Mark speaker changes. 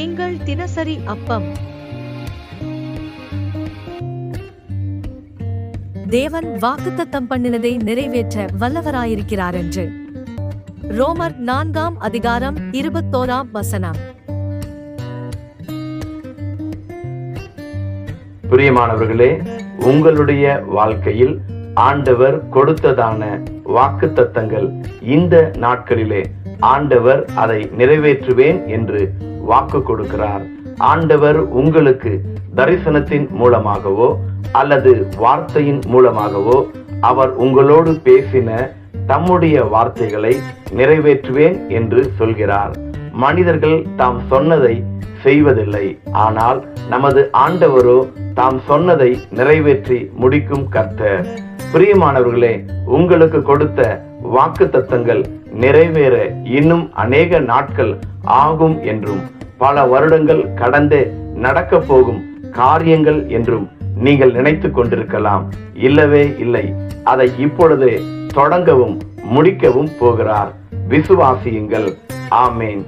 Speaker 1: எங்கள் தினசரி அப்பம். தேவன் வாக்குத்தத்தம் பண்ணினதை நிறைவேற்ற வல்லவராயிருக்கிறார் என்று. ரோமர் 4:21.
Speaker 2: பிரியமானவர்களே, உங்களுடைய வாழ்க்கையில் ஆண்டவர் கொடுத்ததான வாக்குத்தத்தங்கள் இந்த நாட்களிலே ஆண்டவர் அதை நிறைவேற்றுவேன் என்று வாக்கு கொடுக்கிறார். ஆண்டவர் உங்களுக்கு தரிசனத்தின் மூலமாகவோ அல்லது வார்த்தையின் மூலமாகவோ அவர் உங்களோடு பேசின தம்முடைய வார்த்தைகளை நிறைவேற்றுவேன் என்று சொல்கிறார். மனிதர்கள் தாம் சொன்னதை செய்வதில்லை, ஆனால் நமது ஆண்டவரோ தாம் சொன்னதை நிறைவேற்றி முடிக்கும் கர்த்தர். பிரியமானவர்களே, உங்களுக்கு கொடுத்த வாக்குத்தத்தங்கள் நிறைவேற இன்னும் அநேக நாட்கள் ஆகும் என்றும், பல வருடங்கள் கடந்து நடக்க போகும் காரியங்கள் என்றும் நீங்கள் நினைத்து கொண்டிருக்கலாம். இல்லவே இல்லை, அதை இப்பொழுதே தொடங்கவும் முடிக்கவும் போகிறார். விசுவாசியுங்கள். ஆமேன்.